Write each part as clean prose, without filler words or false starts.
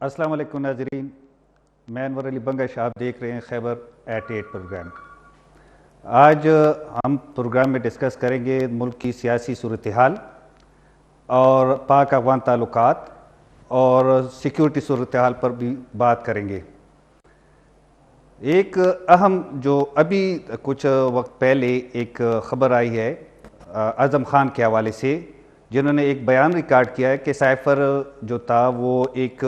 السلام علیکم ناظرین، میں انور علی بنگش، آپ دیکھ رہے ہیں خیبر 88 پروگرام۔ آج ہم پروگرام میں ڈسکس کریں گے ملک کی سیاسی صورتحال اور پاک افغان تعلقات اور سیکیورٹی صورتحال پر بھی بات کریں گے۔ ایک اہم جو ابھی کچھ وقت پہلے ایک خبر آئی ہے اعظم خان کے حوالے سے، جنہوں نے ایک بیان ریکارڈ کیا ہے کہ سائفر جو تھا وہ ایک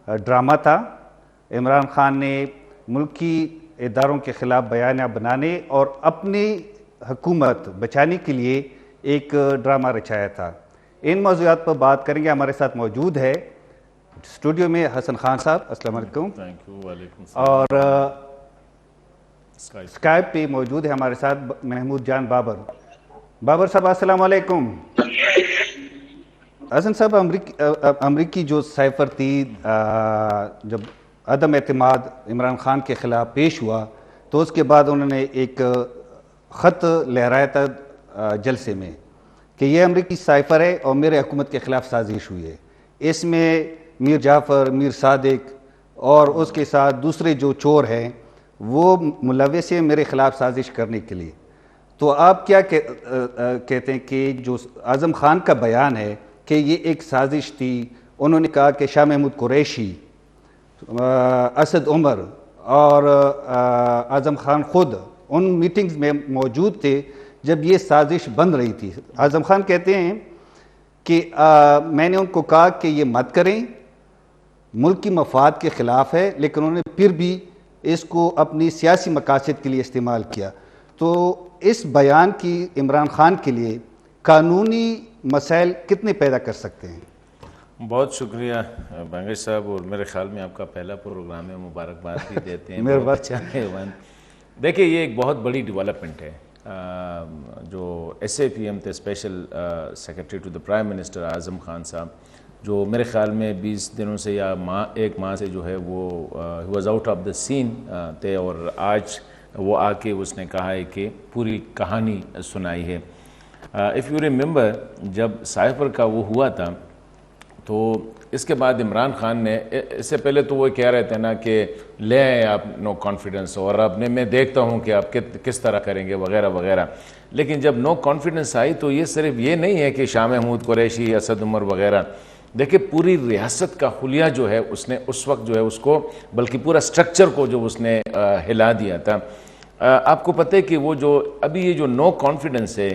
ڈرامہ تھا۔ عمران خان نے ملکی اداروں کے خلاف بیانیہ بنانے اور اپنی حکومت بچانے کے لیے ایک ڈرامہ رچایا تھا۔ ان موضوعات پر بات کریں گے۔ ہمارے ساتھ موجود ہے اسٹوڈیو میں حسن خان صاحب، السلام علیکم، اور اسکائپ پہ موجود ہے ہمارے ساتھ محمود جان بابر صاحب، السلام علیکم۔ حسن صاحب، امریکی جو سائفر تھی، جب عدم اعتماد عمران خان کے خلاف پیش ہوا تو اس کے بعد انہوں نے ایک خط لہرایا تھا جلسے میں کہ یہ امریکی سائفر ہے اور میرے حکومت کے خلاف سازش ہوئی ہے، اس میں میر جعفر، میر صادق اور اس کے ساتھ دوسرے جو چور ہیں وہ ملوث ہیں میرے خلاف سازش کرنے کے لیے۔ تو آپ کیا کہتے ہیں کہ جو اعظم خان کا بیان ہے کہ یہ ایک سازش تھی؟ انہوں نے کہا کہ شاہ محمود قریشی، اسد عمر اور اعظم خان خود ان میٹنگز میں موجود تھے جب یہ سازش بن رہی تھی۔ اعظم خان کہتے ہیں کہ میں نے ان کو کہا کہ یہ مت کریں، ملک کی مفاد کے خلاف ہے، لیکن انہوں نے پھر بھی اس کو اپنی سیاسی مقاصد کے لیے استعمال کیا۔ تو اس بیان کی عمران خان کے لیے قانونی مسائل کتنے پیدا کر سکتے ہیں؟ بہت شکریہ بنگش صاحب، اور میرے خیال میں آپ کا پہلا پروگرام ہے، مبارکباد بھی دیتے ہیں۔ میرے بات دیکھیں، یہ ایک بہت بڑی ڈیولپمنٹ ہے۔ جو ایس اے پی ایم تھے، special secretary to the prime minister Azam Khan صاحب، جو میرے خیال میں 20 دنوں سے یا ایک ماہ سے جو ہے وہ ہی was out of the scene تھے، اور آج وہ آ کے اس نے کہا ہے کہ پوری کہانی سنائی ہے۔ اف یو ریممبر، جب سائفر کا وہ ہوا تھا تو اس کے بعد عمران خان نے، اس سے پہلے تو وہ کہہ رہے تھے نا کہ لے آئے آپ نو کانفیڈنس، اور اب میں دیکھتا ہوں کہ آپ کس طرح کریں گے وغیرہ وغیرہ۔ لیکن جب نو کانفیڈنس آئی تو یہ صرف یہ نہیں ہے کہ شاہ محمود قریشی، اسد عمر وغیرہ، دیکھیں پوری ریاست کا خلیہ جو ہے اس نے اس وقت جو ہے اس کو، بلکہ پورا سٹرکچر کو جو اس نے ہلا دیا تھا۔ آپ کو پتہ ہے کہ وہ جو ابھی یہ جو نو کانفیڈنس ہے،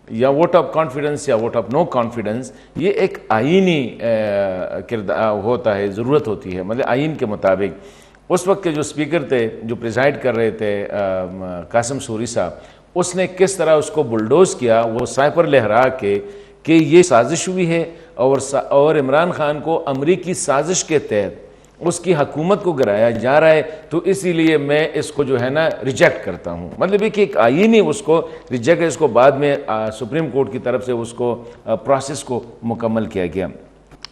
یا ووٹ آف کانفیڈنس یا ووٹ آف نو کانفیڈنس، یہ ایک آئینی کردار ہوتا ہے، ضرورت ہوتی ہے، مطلب آئین کے مطابق۔ اس وقت کے جو اسپیکر تھے، جو پریزائڈ کر رہے تھے قاسم سوری صاحب، اس نے کس طرح اس کو بلڈوز کیا، وہ سائفر لہرا کے کہ یہ سازش ہوئی ہے اور عمران خان کو امریکی سازش کے تحت اس کی حکومت کو گرایا جا رہا ہے، تو اسی لیے میں اس کو جو ہے نا ریجیکٹ کرتا ہوں۔ مطلب یہ کہ ایک آئینی اس کو ریجیکٹ، اس کو بعد میں سپریم کورٹ کی طرف سے اس کو پروسیس کو مکمل کیا گیا۔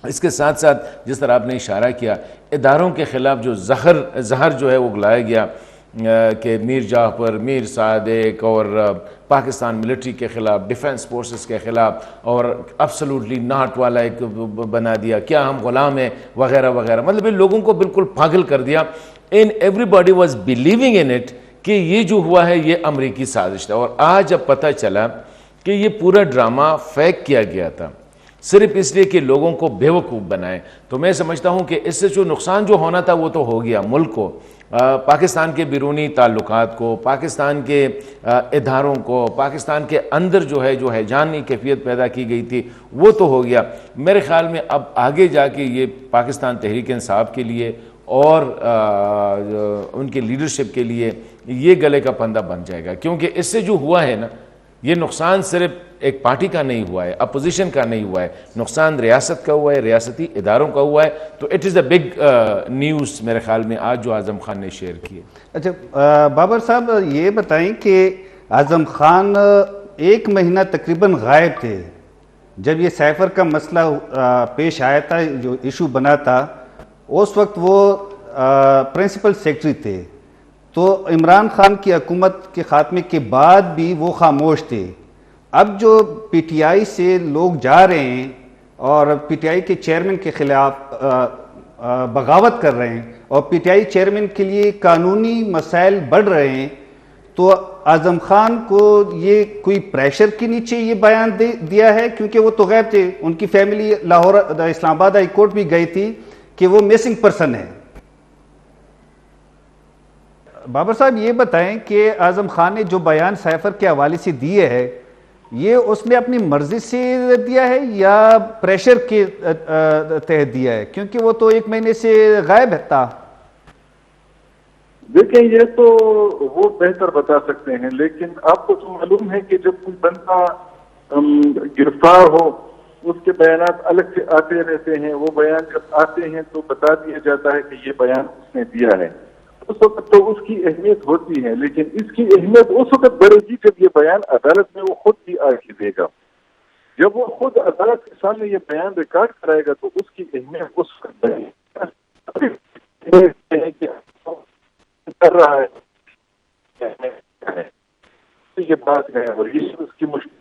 اس کے ساتھ ساتھ جس طرح آپ نے اشارہ کیا، اداروں کے خلاف جو زہر جو ہے وہ گلایا گیا کہ میر جعفر، میر صادق اور پاکستان ملٹری کے خلاف، ڈیفنس فورسز کے خلاف، اور ابسلوٹلی ناٹ والا ایک بنا دیا، کیا ہم غلام ہیں وغیرہ وغیرہ، مطلب ان لوگوں کو بالکل پاگل کر دیا۔ Every body was believing in it کہ یہ جو ہوا ہے یہ امریکی سازش تھا۔ اور آج جب پتہ چلا کہ یہ پورا ڈرامہ فیک کیا گیا تھا صرف اس لیے کہ لوگوں کو بیوقوف بنائے، تو میں سمجھتا ہوں کہ اس سے جو نقصان جو ہونا تھا وہ تو ہو گیا، ملک کو، پاکستان کے بیرونی تعلقات کو، پاکستان کے اداروں کو، پاکستان کے اندر جو ہے جو ہیجانی کیفیت پیدا کی گئی تھی وہ تو ہو گیا۔ میرے خیال میں اب آگے جا کے یہ پاکستان تحریک انصاف کے لیے اور ان کے لیڈرشپ کے لیے یہ گلے کا پھندہ بن جائے گا، کیونکہ اس سے جو ہوا ہے نا، یہ نقصان صرف ایک پارٹی کا نہیں ہوا ہے، اپوزیشن کا نہیں ہوا ہے، نقصان ریاست کا ہوا ہے، ریاستی اداروں کا ہوا ہے۔ تو it is a big news میرے خیال میں آج جو اعظم خان نے شیئر کی ہے۔ اچھا بابر صاحب، یہ بتائیں کہ اعظم خان ایک مہینہ تقریباً غائب تھے جب یہ سائفر کا مسئلہ پیش آیا تھا، جو ایشو بنا تھا، اس وقت وہ پرنسپل سیکرٹری تھے، تو عمران خان کی حکومت کے خاتمے کے بعد بھی وہ خاموش تھے۔ اب جو پی ٹی آئی سے لوگ جا رہے ہیں اور پی ٹی آئی کے چیئرمین کے خلاف بغاوت کر رہے ہیں اور پی ٹی آئی چیئرمین کے لیے قانونی مسائل بڑھ رہے ہیں، تو اعظم خان کو یہ کوئی پریشر کے نیچے یہ بیان دیا ہے؟ کیونکہ وہ تو غائب تھے، ان کی فیملی لاہور اسلام آباد ہائی کورٹ بھی گئی تھی کہ وہ مسنگ پرسن ہے۔ بابر صاحب یہ بتائیں کہ اعظم خان نے جو بیان سائفر کے حوالے سے دیے ہے، یہ اس نے اپنی مرضی سے دیا ہے یا پریشر کے تحت دیا ہے؟ کیونکہ وہ تو 1 مہینے سے غائب تھا۔ دیکھیں یہ تو وہ بہتر بتا سکتے ہیں، لیکن آپ کو تو معلوم ہے کہ جب کوئی بندہ گرفتار ہو اس کے بیانات الگ سے آتے رہتے ہیں، وہ بیان جب آتے ہیں تو بتا دیا جاتا ہے کہ یہ بیان اس نے دیا ہے، اس وقت تو اس کی اہمیت ہوتی ہے، لیکن اس کی اہمیت اس وقت بڑھے گی جب یہ بیان عدالت میں وہ خود بھی آ کے دے گا۔ جب وہ خود عدالت کے سامنے یہ بیان ریکارڈ کرائے گا تو اس کی اہمیت اس وقت بڑھے گی کہ کر رہا ہے یہ بات ہے، اور یہ اس کی مشکل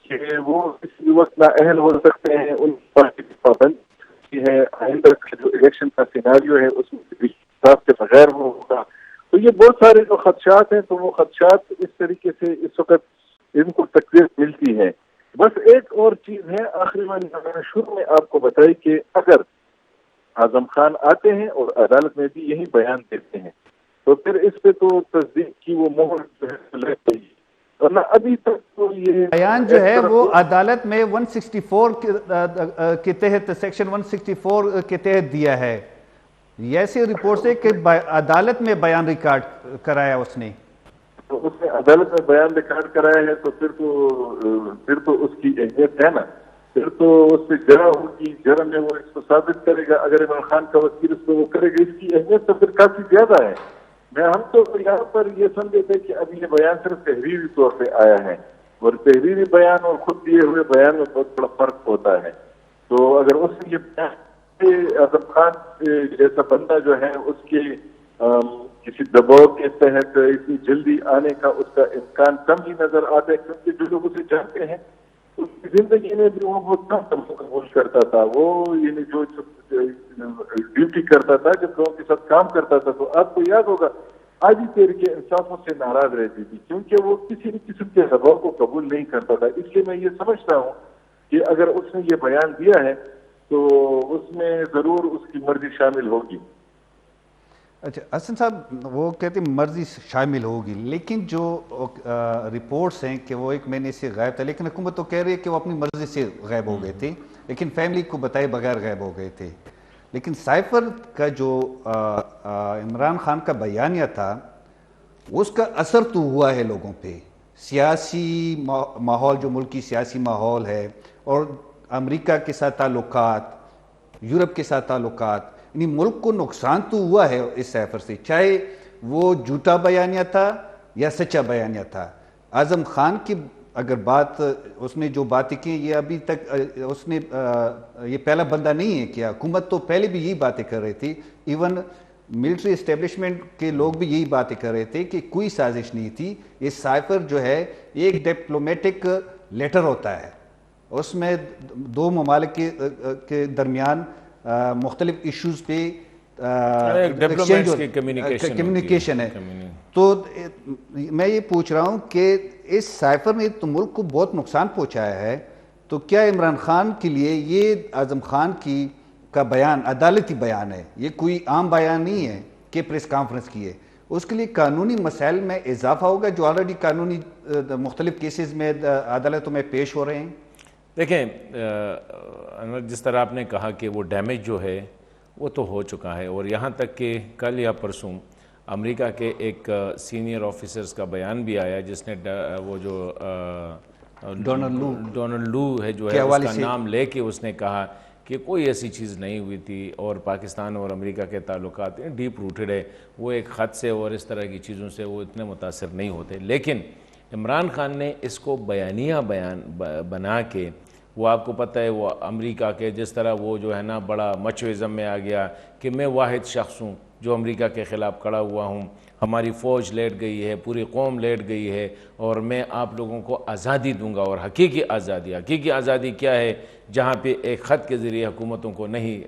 کہ وہ کسی وقت نااہل ہو سکتے ہیں، ان پارٹی کی پابندی ہے، آئندہ کا جو الیکشن کا سیناریو ہے اس میں حساب کے بغیر وہ ہوگا، تو یہ بہت سارے جو خدشات ہیں، تو وہ خدشات اس طریقے سے اس وقت ان کو تقویت ملتی ہے۔ بس ایک اور چیز ہے آخری میں نے شروع میں آپ کو بتائی کہ اگر اعظم خان آتے ہیں اور عدالت میں بھی یہی بیان دیتے ہیں تو پھر اس پہ تو تصدیق کی وہ مہر جو ہے لگ گئی، ورنہ ابھی تک تو یہ بیان جو ہے وہ عدالت میں 164 کے تحت، سیکشن 164 کے تحت دیا ہے، یہ ایسی رپورٹ ہے کہ عدالت میں بیان ریکارڈ کرایا اس نے، تو اس نے عدالت میں بیان ریکارڈ کرایا ہے، تو پھر تو اس کی اہمیت ہے نا، پھر تو اس پہ جرا ہوگی، جرا میں وہ اس کو ثابت کرے گا، اگر عمران خان کا وکیل اس پہ وہ کرے گا، اس کی اہمیت تو پھر کافی زیادہ ہے۔ ہم تو یہاں پر یہ سمجھے تھے کہ ابھی یہ بیان صرف تحریری طور پہ آیا ہے، اور تحریری بیان اور خود دیے ہوئے بیان میں بہت بڑا فرق ہوتا ہے، تو اگر اس نے یہ بیان اعظم خان جیسا بندہ جو ہے اس کے کسی دباؤ کے تحت اتنی جلدی آنے کا اس کا امکان کم ہی نظر آتا ہے، کیونکہ جو لوگ اسے جانتے ہیں اس کی زندگی میں بھی وہ بہت کم قبول کرتا تھا، وہ یعنی جو ڈیوٹی کرتا تھا، جب لوگوں کے ساتھ کام کرتا تھا، تو آپ کو یاد ہوگا آج ہی تیر کے انصافوں سے ناراض رہتی تھی، کیونکہ وہ کسی بھی قسم کے دباؤ کو قبول نہیں کرتا تھا۔ اس لیے میں یہ سمجھتا ہوں کہ اگر اس نے یہ بیان دیا ہے تو اس میں ضرور اس کی مرضی شامل ہوگی۔ اچھا حسن صاحب، وہ کہتے ہیں مرضی شامل ہوگی، لیکن جو رپورٹس ہیں کہ وہ 1 مہینے سے غائب تھا، لیکن حکومت تو کہہ رہی ہے کہ وہ اپنی مرضی سے غائب ہو گئے تھے، لیکن فیملی کو بتائے بغیر غائب ہو گئے تھے۔ لیکن سائفر کا جو عمران خان کا بیانیہ تھا اس کا اثر تو ہوا ہے لوگوں پہ، سیاسی ماحول، جو ملکی سیاسی ماحول ہے، اور امریکہ کے ساتھ تعلقات، یورپ کے ساتھ تعلقات، یعنی ملک کو نقصان تو ہوا ہے اس سائفر سے، چاہے وہ جھوٹا بیانیہ تھا یا سچا بیانیہ تھا۔ اعظم خان کی اگر بات، اس نے جو باتیں کی، یہ ابھی تک اس نے یہ پہلا بندہ نہیں ہے کیا، حکومت تو پہلے بھی یہی باتیں کر رہی تھی، ایون ملٹری اسٹیبلشمنٹ کے لوگ بھی یہی باتیں کر رہے تھے کہ کوئی سازش نہیں تھی۔ یہ سائفر جو ہے ایک ڈپلومیٹک لیٹر ہوتا ہے، اس میں 2 ممالک کے درمیان مختلف ایشوز پہ کمیونیکیشن ہے۔ تو میں یہ پوچھ رہا ہوں کہ اس سائفر نے تو ملک کو بہت نقصان پہنچایا ہے، تو کیا عمران خان کے لیے یہ اعظم خان کا بیان عدالتی بیان ہے، یہ کوئی عام بیان نہیں ہے کہ پریس کانفرنس کی ہے، اس کے لیے قانونی مسائل میں اضافہ ہوگا جو آلریڈی قانونی مختلف کیسز میں عدالتوں میں پیش ہو رہے ہیں؟ دیکھیں انور، جس طرح آپ نے کہا کہ وہ ڈیمیج جو ہے وہ تو ہو چکا ہے، اور یہاں تک کہ کل یا پرسوں امریکہ کے ایک سینئر آفیسرز کا بیان بھی آیا جس نے وہ جو ڈونلڈ لو ہے جو ہے اس کا نام لے کے اس نے کہا کہ کوئی ایسی چیز نہیں ہوئی تھی، اور پاکستان اور امریکہ کے تعلقات ڈیپ روٹڈ ہے، وہ ایک خط سے اور اس طرح کی چیزوں سے وہ اتنے متاثر نہیں ہوتے۔ لیکن عمران خان نے اس کو بیانیہ بنا کے، وہ آپ کو پتہ ہے وہ امریکہ کے جس طرح وہ جو ہے نا بڑا مچوازم میں آ گیا کہ میں واحد شخص ہوں، جو امریکہ کے خلاف کھڑا ہوا ہوں، ہماری فوج لیٹ گئی ہے، پوری قوم لیٹ گئی ہے، اور میں آپ لوگوں کو آزادی دوں گا، اور حقیقی آزادی کیا ہے؟ جہاں پہ ایک خط کے ذریعے حکومتوں کو نہیں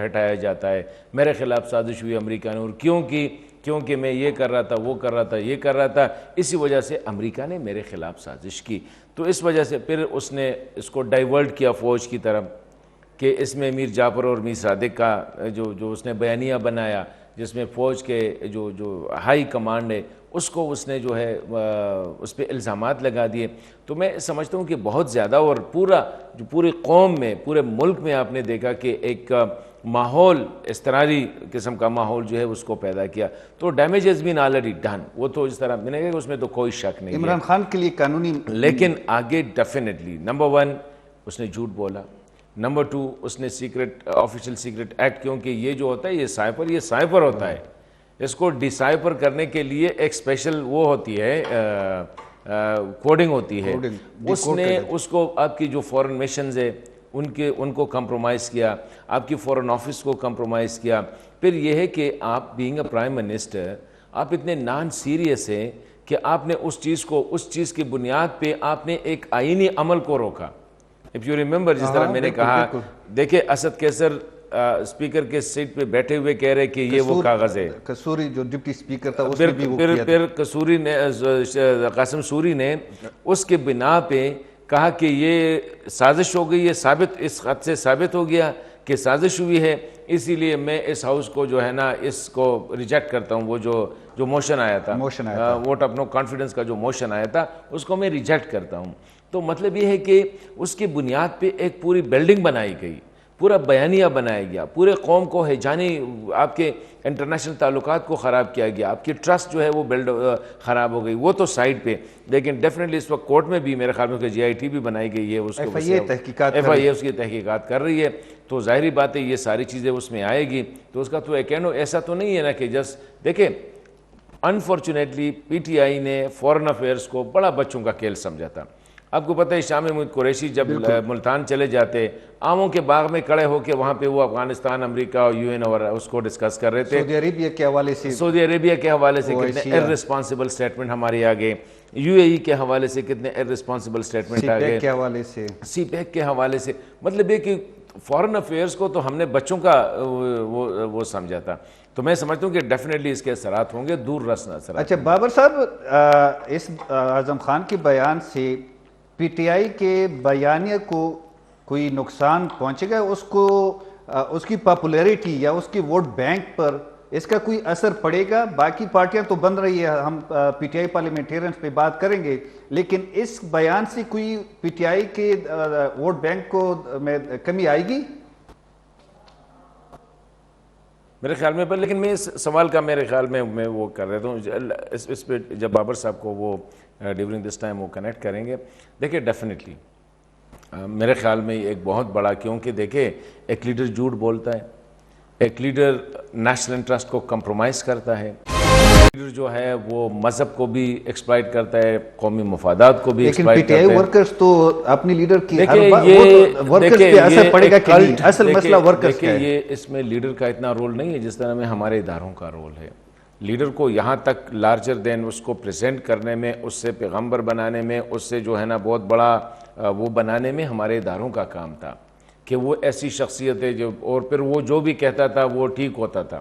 ہٹایا جاتا ہے۔ میرے خلاف سازش ہوئی امریکہ نے، اور کیونکہ میں یہ کر رہا تھا، وہ کر رہا تھا، یہ کر رہا تھا، اسی وجہ سے امریکہ نے میرے خلاف سازش کی۔ تو اس وجہ سے پھر اس نے اس کو ڈائیورٹ کیا فوج کی طرف، کہ اس میں میر جعفر اور میر صادق کا جو اس نے بیانیہ بنایا، جس میں فوج کے جو ہائی کمانڈ ہے اس کو اس نے جو ہے اس پہ الزامات لگا دیے۔ تو میں سمجھتا ہوں کہ بہت زیادہ، اور پوری قوم میں، پورے ملک میں آپ نے دیکھا کہ ایک ماحول، اضطراری قسم کا ماحول جو ہے اس کو پیدا کیا۔ تو damage has been already done, وہ تو اس طرح میں نے کہا اس میں تو کوئی شک نہیں ہے۔ عمران خان کے لیے قانونی، لیکن آگے ڈیفینیٹلی نمبر 1 اس نے جھوٹ بولا، نمبر 2 اس نے آفیشیل سیکرٹ ایکٹ، کیونکہ یہ جو ہوتا ہے یہ سائفر ہوتا ہے، اس کو ڈیسائفر کرنے کے لیے ایک اسپیشل وہ ہوتی ہے، کوڈنگ ہوتی ہے۔ اس نے اس کو آپ کی جو فورن میشنز ہے ان کو کمپرومائز کیا، آپ کی فورن آفس کو کمپرومائز کیا۔ پھر یہ ہے کہ آپ بینگ اے پرائم منسٹر آپ اتنے نان سیریس ہیں کہ آپ نے اس چیز کی بنیاد پہ آپ نے ایک آئینی عمل کو روکا۔ اف یو ریممبر، جس طرح میں نے کہا، دیکھے اسد قیصر اسپیکر کے سیٹ پہ بیٹھے ہوئے کہہ رہے کہ یہ وہ کاغذ ہے، قصوری جو ڈپٹی اسپیکر تھا اس نے بھی وہ کیا، پھر قصوری نے، قاسم سوری نے اس کے بنا پہ کہا کہ یہ سازش ہو گئی ہے، اس خط سے ثابت ہو گیا کہ سازش ہوئی ہے، اسی لیے میں اس ہاؤس کو جو ہے نا اس کو ریجیکٹ کرتا ہوں۔ وہ جو موشن آیا تھا، ووٹ آف نو کانفیڈنس کا جو موشن آیا تھا اس کو میں ریجیکٹ کرتا ہوں۔ تو مطلب یہ ہے کہ اس کی بنیاد پہ ایک پوری بلڈنگ بنائی گئی، پورا بیانیہ بنایا گیا، پورے قوم کو ہیجانی، آپ کے انٹرنیشنل تعلقات کو خراب کیا گیا، آپ کی ٹرسٹ جو ہے وہ خراب ہو گئی۔ وہ تو سائڈ پہ، لیکن ڈیفینیٹلی اس وقت کورٹ میں بھی میرے خیال میں GIT بھی بنائی گئی ہے، اس کو FIA اس کی تحقیقات کر رہی ہے۔ تو ظاہری بات ہے یہ ساری چیزیں اس میں آئے گی، تو اس کا تو ایسا تو نہیں ہے نا کہ جسٹ دیکھیں، انفارچونیٹلی PTI نے فورن افیئرس کو بڑا بچوں کا کھیل سمجھا تھا۔ آپ کو پتہ ہے شاہ محمود قریشی جب ملتان چلے جاتے، آموں کے باغ میں کھڑے ہو کے وہاں پہ وہ افغانستان، امریکہ اور UN اور اس کو ڈسکس کر رہے تھے۔ سعودی عربیہ کے حوالے سے کتنے ارسپانسبل سٹیٹمنٹ ہمارے آگے، UAE کے حوالے سے کتنے ارسپانسبل سٹیٹمنٹ آگے، سی پیک کے حوالے سے۔ مطلب یہ کہ فورن افیئرس کو تو ہم نے بچوں کا وہ سمجھا تھا۔ تو میں سمجھتا ہوں کہ ڈیفینیٹلی اس کے اثرات ہوں گے، دور رس اثرات۔ اچھا بابر صاحب، اس اعظم خان کے بیان سے PTI کے بیانیہ کو کوئی نقصان پہنچے گا؟ اس کی پاپولیرٹی یا اس کی ووٹ بینک پر اس کا کوئی اثر پڑے گا؟ باقی پارٹیاں تو بن رہی ہے، ہم PTI پارلیمنٹیرینز پہ بات کریں گے، لیکن اس بیان سے کوئی PTI کے ووٹ بینک کو میں کمی آئے گی؟ میرے خیال میں، پر لیکن میں اس سوال کا میرے خیال میں وہ کر رہتا ہوں اس پہ جب بابر صاحب کو وہ ڈیورنگ دس ٹائم وہ کنیکٹ کریں گے۔ دیکھیں ڈیفینیٹلی میرے خیال میں ایک بہت بڑا، کیونکہ دیکھیں ایک لیڈر جھوٹ بولتا ہے، ایک لیڈر نیشنل انٹرسٹ کو کمپرومائز کرتا ہے، لیڈر جو ہے وہ مذہب کو بھی ایکسپلائٹ کرتا ہے، قومی مفادات کو بھی ایکسپلائٹ کرتا ہے۔ لیکن PTI ورکرز تو اپنی لیڈر کی ورکرز پہ اثر پڑے گا کہ نہیں؟ اصل مسئلہ ورکرز کا ہے۔ یہ اس میں لیڈر کا اتنا رول نہیں ہے جس طرح میں ہمارے اداروں کا رول ہے۔ لیڈر کو یہاں تک لارجر دین اس کو پریزنٹ کرنے میں، اس سے پیغمبر بنانے میں، اس سے جو ہے نا بہت بڑا وہ بنانے میں ہمارے اداروں کا کام تھا کہ وہ ایسی شخصیت ہے جو، اور پھر وہ جو بھی کہتا تھا وہ ٹھیک ہوتا تھا۔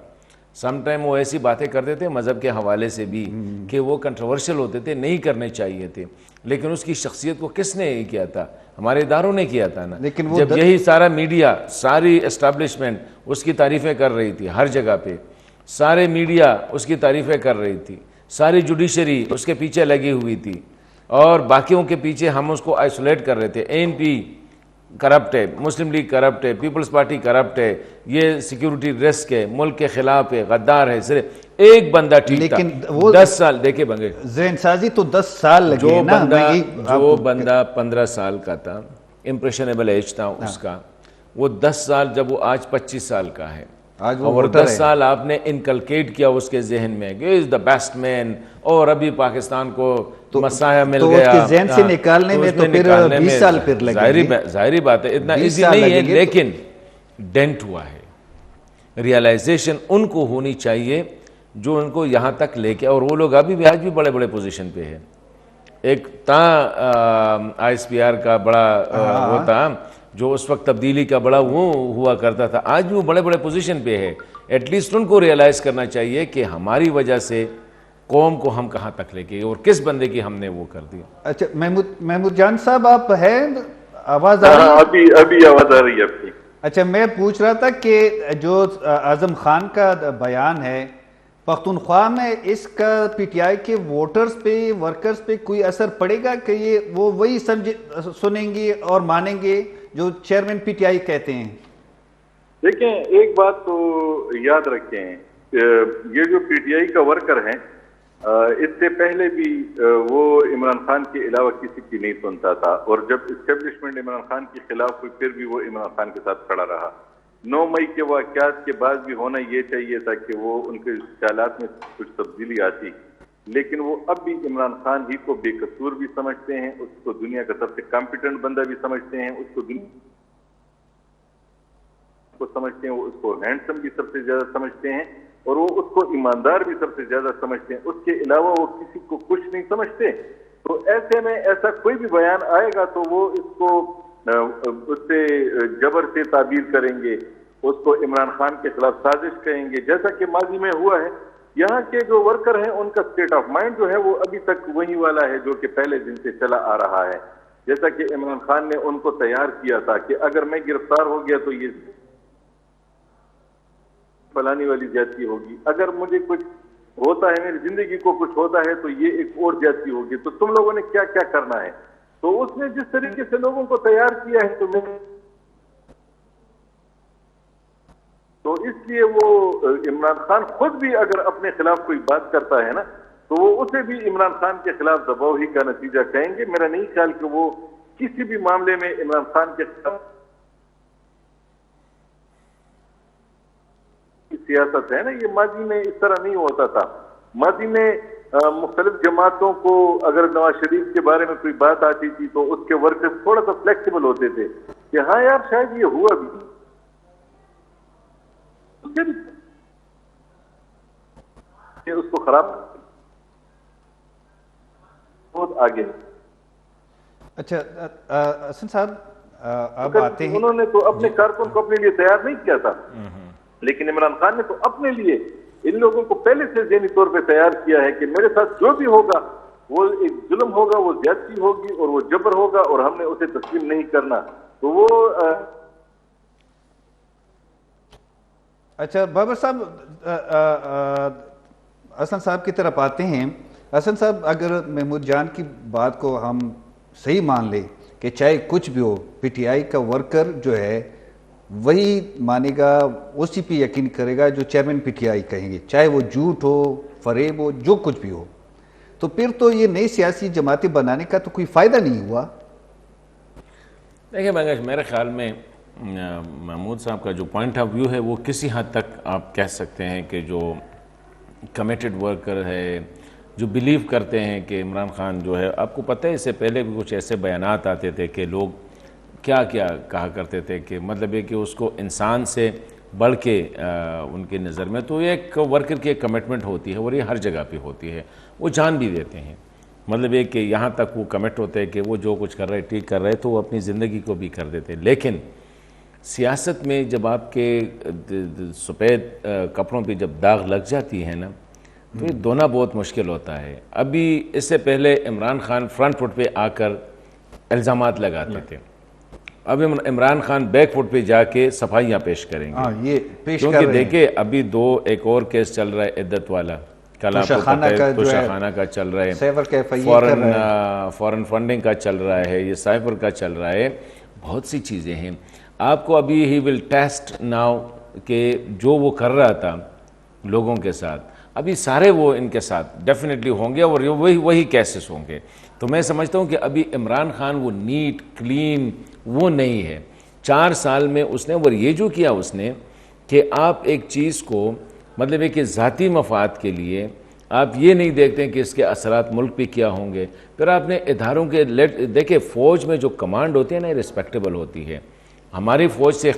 سم ٹائم وہ ایسی باتیں کرتے تھے مذہب کے حوالے سے بھی کہ وہ کنٹروورشل ہوتے تھے، نہیں کرنے چاہیے تھے، لیکن اس کی شخصیت کو کس نے کیا تھا؟ ہمارے اداروں نے کیا تھا نا۔ جب یہی سارا میڈیا، ساری اسٹیبلشمنٹ اس کی تعریفیں کر رہی تھی، ہر جگہ پہ سارے میڈیا اس کی تعریفیں کر رہی تھی، ساری جوڈیشری اس کے پیچھے لگی ہوئی تھی، اور باقیوں کے پیچھے ہم اس کو آئسولیٹ کر رہے تھے۔ ANP کرپٹ ہے، مسلم لیگ کرپٹ ہے، پیپلز پارٹی کرپٹ ہے، یہ سیکیورٹی رسک ہے، ملک کے خلاف ہے، غدار ہے، صرف ایک بندہ ٹھیک تھا۔ 10 سال دیکھے بنگے ذہن سازی تو 10 سال لگے نا۔ جو بندہ 15 سال کا تھا، امپریشنیبل ایج تھا اس کا، وہ 10 سال جب وہ آج 25 سال کا ہے، اور 10 سال آپ نے انکلکیٹ کیا اس کے ذہن میں کہ از دا بیسٹ مین، اور ابھی پاکستان کو مسایہ مل گیا، تو اس کے ذہن سے نکالنے میں تو پھر 20 سال پھر لگے گی۔ ظاہری بات ہے اتنا ایزی نہیں ہے، لیکن ڈینٹ ہوا ہے، ریئلائزیشن ان کو ہونی چاہیے جو ان کو یہاں تک لے کے, اور وہ لوگ ابھی بھی آج بھی بڑے بڑے پوزیشن پہ ہیں. ایک آئی ایس پی آر کا بڑا وہ تھا جو اس وقت تبدیلی کا بڑا وہ ہوا کرتا تھا, آج بھی وہ بڑے بڑے پوزیشن پہ ہے. ایٹ لیسٹ ان کو ریئلائز کرنا چاہیے کہ ہماری وجہ سے قوم کو ہم کہاں تک لے کے اور کس بندے کی ہم نے وہ کر دیا. اچھا محمود جان صاحب آپ ہیں, آواز آ رہی ہے؟ ابھی آواز آ رہی ہے آپ کی. اچھا میں پوچھ رہا تھا کہ جو اعظم خان کا بیان ہے پختونخوا میں, اس کا پی ٹی آئی کے ووٹرز پہ ورکرز پہ کوئی اثر پڑے گا کہ یہ وہ وہی سنیں گے اور مانیں گے جو چیئرمین پی ٹی آئی کہتے ہیں؟ دیکھیں ایک بات تو یاد رکھیں, یہ جو پی ٹی آئی کا ورکر ہیں اس سے پہلے بھی وہ عمران خان کے علاوہ کسی کی نہیں سنتا تھا, اور جب اسٹیبلشمنٹ عمران خان کے خلاف ہوئی پھر بھی وہ عمران خان کے ساتھ کھڑا رہا. 9 مئی کے واقعات کے بعد بھی ہونا یہ چاہیے تھا کہ وہ ان کے خیالات میں کچھ تبدیلی آتی, لیکن وہ اب بھی عمران خان ہی کو بے قصور بھی سمجھتے ہیں, اس کو دنیا کا سب سے کمپیٹنٹ بندہ بھی سمجھتے ہیں, اس کو سمجھتے ہیں, وہ اس کو ہینڈسم بھی سب سے زیادہ سمجھتے ہیں, اور وہ اس کو ایماندار بھی سب سے زیادہ سمجھتے ہیں. اس کے علاوہ وہ کسی کو کچھ نہیں سمجھتے. تو ایسے میں ایسا کوئی بھی بیان آئے گا تو وہ اس کو اس سے جبر سے تعبیر کریں گے, اس کو عمران خان کے خلاف سازش کہیں گے, جیسا کہ ماضی میں ہوا ہے. یہاں کے جو ورکر ہیں ان کا اسٹیٹ آف مائنڈ جو ہے وہ ابھی تک وہی والا ہے جو کہ پہلے دن سے چلا آ رہا ہے. جیسا کہ عمران خان نے ان کو تیار کیا تھا کہ اگر میں گرفتار ہو گیا تو یہ فلانی والی زیادتی ہوگی, اگر مجھے کچھ ہوتا ہے, میری زندگی کو کچھ ہوتا ہے تو یہ ایک اور زیادتی ہوگی, تو تم لوگوں نے کیا کیا کرنا ہے. تو اس نے جس طریقے سے لوگوں کو تیار کیا ہے تو اس لیے وہ عمران خان خود بھی اگر اپنے خلاف کوئی بات کرتا ہے نا تو وہ اسے بھی عمران خان کے خلاف دباؤ ہی کا نتیجہ کہیں گے. میرا نہیں خیال کہ وہ کسی بھی معاملے میں عمران خان کے خلاف سیاست ہے نا, یہ ماضی میں اس طرح نہیں ہوتا تھا. ماضی میں مختلف جماعتوں کو اگر نواز شریف کے بارے میں کوئی بات آتی تھی تو اس کے ورکرز تھوڑا سا فلیکسیبل ہوتے تھے کہ ہاں یار شاید یہ ہوا بھی, اس کو خراب بہت آگے. اچھا حسن صاحب اب آتے ہیں, انہوں نے تو اپنے کارکن کو اپنے لیے تیار نہیں کیا تھا, لیکن عمران خان نے تو اپنے لیے ان لوگوں کو پہلے سے ذہنی طور پہ تیار کیا ہے کہ میرے ساتھ جو بھی ہوگا وہ ایک ظلم ہوگا, وہ زیادتی ہوگی اور وہ جبر ہوگا اور ہم نے اسے تسلیم نہیں کرنا. تو وہ اچھا بابر صاحب حسن صاحب کی طرف آتے ہیں. حسن صاحب اگر محمود جان کی بات کو ہم صحیح مان لیں کہ چاہے کچھ بھی ہو پی ٹی آئی کا ورکر جو ہے وہی مانے گا, اسی پہ یقین کرے گا جو چیئرمین پی ٹی آئی کہیں گے, چاہے وہ جھوٹ ہو, فریب ہو, جو کچھ بھی ہو, تو پھر تو یہ نئی سیاسی جماعتیں بنانے کا تو کوئی فائدہ نہیں ہوا. دیکھیں بنگش, میرے خیال میں محمود صاحب کا جو پوائنٹ آف ویو ہے وہ کسی حد تک آپ کہہ سکتے ہیں کہ جو کمیٹڈ ورکر ہے, جو بلیو کرتے ہیں کہ عمران خان جو ہے, آپ کو پتہ ہے اس سے پہلے بھی کچھ ایسے بیانات آتے تھے کہ لوگ کیا کیا کہا کرتے تھے کہ مطلب ہے کہ اس کو انسان سے بڑھ کے ان کی نظر میں, تو یہ ایک ورکر کی ایک کمٹمنٹ ہوتی ہے اور یہ ہر جگہ پہ ہوتی ہے, وہ جان بھی دیتے ہیں. مطلب یہ کہ یہاں تک وہ کمٹ ہوتے ہیں کہ وہ جو کچھ کر رہے ٹھیک کر رہے تو وہ اپنی زندگی کو بھی کر دیتے. لیکن سیاست میں جب آپ کے سفید کپڑوں پہ جب داغ لگ جاتی ہے نا تو یہ دھونا بہت مشکل ہوتا ہے. ابھی اس سے پہلے عمران خان فرنٹ فٹ پہ آ کر الزامات لگاتے تھے, اب عمران خان بیک فٹ پہ جا کے صفائیاں پیش کریں گے, یہ پیش کیونکہ دیکھیں ابھی ایک اور کیس چل رہا ہے عدت والا, کل آپ کو پتہ ہے توشہ خانہ کا چل رہا ہے, فورن فنڈنگ کا چل رہا ہے, یہ سائفر کا چل رہا ہے, بہت سی چیزیں ہیں. آپ کو ابھی ہی ول ٹیسٹ ناؤ کہ جو وہ کر رہا تھا لوگوں کے ساتھ, ابھی سارے وہ ان کے ساتھ ڈیفینیٹلی ہوں گے اور وہی کیسز ہوں گے. تو میں سمجھتا ہوں کہ ابھی عمران خان وہ نیٹ کلین وہ نہیں ہے. 4 سال میں اس نے, اور یہ جو کیا اس نے کہ آپ ایک چیز کو مطلب ہے کہ ذاتی مفاد کے لیے آپ یہ نہیں دیکھتے کہ اس کے اثرات ملک پہ کیا ہوں گے. پھر آپ نے اداروں کے دیکھیں فوج میں جو کمانڈ ہوتی ہے نا رسپیکٹیبل ہوتی ہے. ہماری فوج سے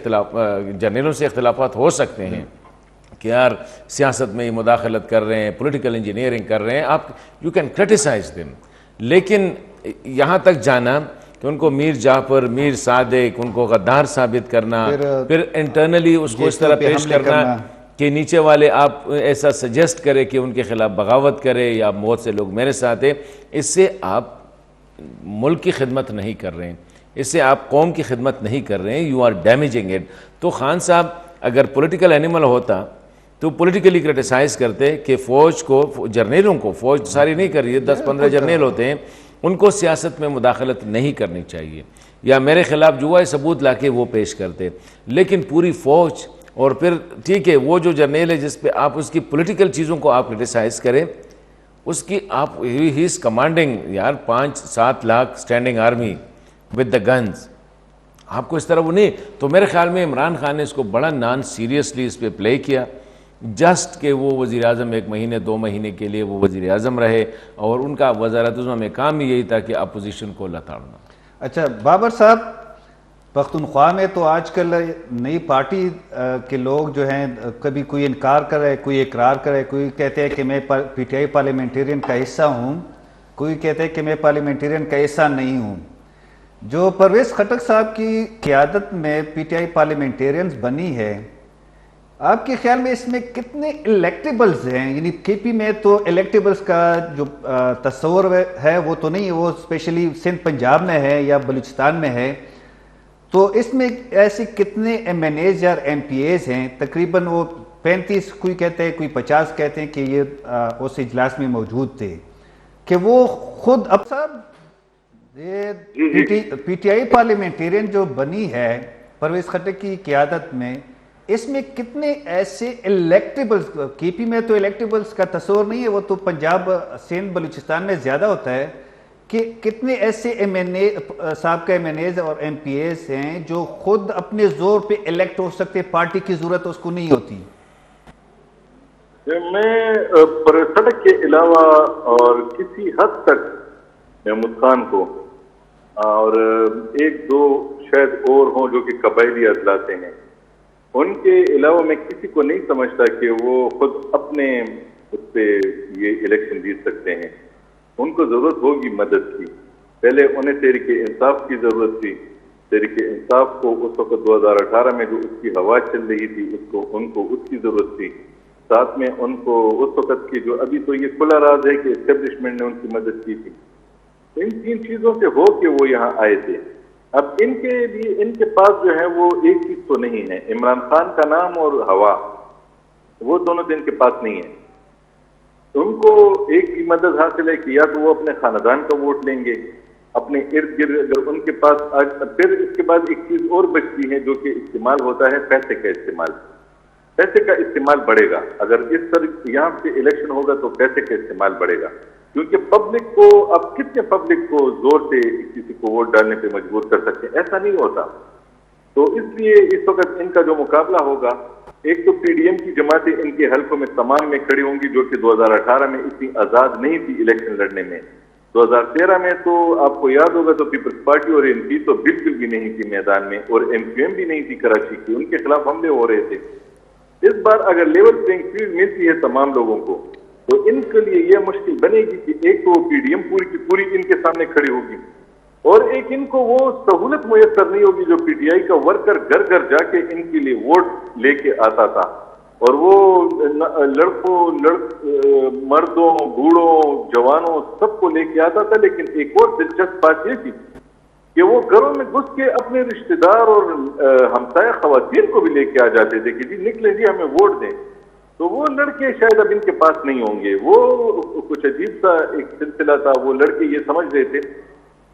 جنرلوں سے اختلافات ہو سکتے ہیں کہ یار سیاست میں یہ مداخلت کر رہے ہیں, پولیٹیکل انجینئرنگ کر رہے ہیں, آپ یو کین کرٹیسائز دیم, لیکن یہاں تک جانا کہ ان کو میر جعفر, میر صادق, ان کو غدار ثابت کرنا, پھر انٹرنلی اس کو اس طرح پیش کرنا کہ نیچے والے آپ ایسا سجیسٹ کرے کہ ان کے خلاف بغاوت کرے یا بہت سے لوگ میرے ساتھ ہیں, اس سے آپ ملک کی خدمت نہیں کر رہے ہیں, اس سے آپ قوم کی خدمت نہیں کر رہے ہیں, یو آر ڈیمیجنگ اٹ. تو خان صاحب اگر پولیٹیکل اینیمل ہوتا تو پولیٹیکلی کرٹیسائز کرتے کہ فوج کو, جرنیلوں کو, فوج ساری نہیں کر رہی ہے, 10-15 جرنیل ہوتے ہیں, ان کو سیاست میں مداخلت نہیں کرنی چاہیے, یا میرے خلاف جو ہے ثبوت لا کے وہ پیش کرتے. لیکن پوری فوج, اور پھر ٹھیک ہے وہ جو جرنیل ہے جس پہ آپ اس کی پولیٹیکل چیزوں کو آپ کرٹیسائز کریں, اس کی آپ ہی از کمانڈنگ یار 5-7 lakh standing army with the guns, آپ کو اس طرح وہ نہیں. تو میرے خیال میں عمران خان نے اس کو بڑا نان سیریسلی اس پہ پلے کیا, جسٹ کہ وہ وزیر اعظم 1 مہینے 2 مہینے کے لیے وہ وزیر اعظم رہے, اور ان کا وزارت عظمیٰ میں کام ہی یہی تھا کہ اپوزیشن کو لتاڑنا. اچھا بابر صاحب, پختونخوا میں تو آج کل نئی پارٹی کے لوگ جو ہیں, کبھی کوئی انکار کرے, کوئی اقرار کرے, کوئی کہتے ہیں کہ میں پی ٹی آئی پارلیمنٹیرین کا حصہ ہوں, کوئی کہتے ہیں کہ میں پارلیمنٹیرین کا حصہ نہیں ہوں. جو پرویز خٹک صاحب کی قیادت میں پی ٹی آئی پارلیمنٹیرینز بنی ہے, آپ کے خیال میں اس میں کتنے الیکٹیبلز ہیں؟ یعنی کے پی میں تو الیکٹیبلز کا جو تصور ہے وہ تو نہیں, وہ اسپیشلی سندھ پنجاب میں ہے یا بلوچستان میں ہے. تو اس میں ایسے کتنے ایم این ایز یا ایم پی ایز ہیں؟ تقریباً وہ 35 کوئی کہتے ہیں, کوئی 50 کہتے ہیں کہ یہ اس اجلاس میں موجود تھے, کہ وہ خود اب صاحب پی ٹی آئی پارلیمنٹیرین جو بنی ہے پرویز خٹک کی قیادت میں, اس میں کتنے ایسے الیکٹیبلز, کے پی میں تو الیکٹیبلز کا تصور نہیں ہے, وہ تو پنجاب, سندھ, بلوچستان میں زیادہ ہوتا ہے, کہ کتنے ایسے ایم این اے, سابقہ ایم این ایز اور ایم پی ایز ہیں جو خود اپنے زور پہ الیکٹ ہو سکتے, پارٹی کی ضرورت اس کو نہیں ہوتی؟ میں پرویز خٹک کے علاوہ اور کسی حد تک محمود خان کو, اور 1-2 شاید اور ہوں جو کہ قبائلی اضلاع ہیں, ان کے علاوہ میں کسی کو نہیں سمجھتا کہ وہ خود اپنے اس پہ یہ الیکشن جیت سکتے ہیں. ان کو ضرورت ہوگی مدد کی. پہلے انہیں تحریک انصاف کی ضرورت تھی. تحریک انصاف کو اس وقت 2018 میں جو اس کی ہوا چل رہی تھی, ان کو اس کی ضرورت تھی. ساتھ میں ان کو اس وقت کی جو, ابھی تو یہ کھلا راز ہے کہ اسٹیبلشمنٹ نے ان کی مدد کی تھی. ان 3 چیزوں سے ہو کے وہ یہاں آئے تھے. اب ان کے لیے ان کے پاس جو ہے وہ ایک چیز تو نہیں ہے, عمران خان کا نام اور ہوا, وہ دونوں تو ان کے پاس نہیں ہے. ان کو ایک کی مدد حاصل ہے کہ یا تو وہ اپنے خاندان کا ووٹ لیں گے, اپنے ارد گرد اگر ان کے پاس پھر اس کے بعد ایک چیز اور بچتی ہے جو کہ استعمال ہوتا ہے, پیسے کا استعمال. پیسے کا استعمال بڑھے گا اگر اس طرح یہاں سے الیکشن ہوگا, تو پیسے کا استعمال بڑھے گا, کیونکہ پبلک کو, اب کتنے پبلک کو زور سے کسی کو ووٹ ڈالنے پہ مجبور کر سکتے ہیں؟ ایسا نہیں ہوتا. تو اس لیے اس وقت ان کا جو مقابلہ ہوگا, ایک تو پی ڈی ایم کی جماعتیں ان کے حلقوں میں تمام میں کھڑی ہوں گی, جو کہ 2018 میں اتنی آزاد نہیں تھی الیکشن لڑنے میں. 2013 میں تو آپ کو یاد ہوگا تو پیپلز پارٹی اور ایم پی تو بالکل بھی نہیں تھی میدان میں, اور ایم کیو ایم بھی نہیں تھی کراچی کی, ان کے خلاف حملے ہو رہے تھے. اس بار اگر لیول پلینگ فیلڈ ملتی ہے تمام لوگوں کو, تو ان کے لیے یہ مشکل بنے گی کہ ایک تو پی ڈی ایم پوری کی پوری ان کے سامنے کھڑی ہوگی, اور ایک ان کو وہ سہولت میسر نہیں ہوگی جو پی ٹی آئی کا ورکر گھر گھر جا کے ان کے لیے ووٹ لے کے آتا تھا, اور وہ لڑکوں, مردوں, بوڑھوں, جوانوں سب کو لے کے آتا تھا. لیکن ایک اور دلچسپ بات یہ تھی کہ وہ گھروں میں گھس کے اپنے رشتہ دار اور ہمسایہ خواتین کو بھی لے کے آ جاتے تھے کہ جی نکلیں جی ہمیں ووٹ دیں. تو وہ لڑکے شاید اب ان کے پاس نہیں ہوں گے. وہ کچھ عجیب سا ایک سلسلہ تھا. وہ لڑکے یہ سمجھ رہے تھے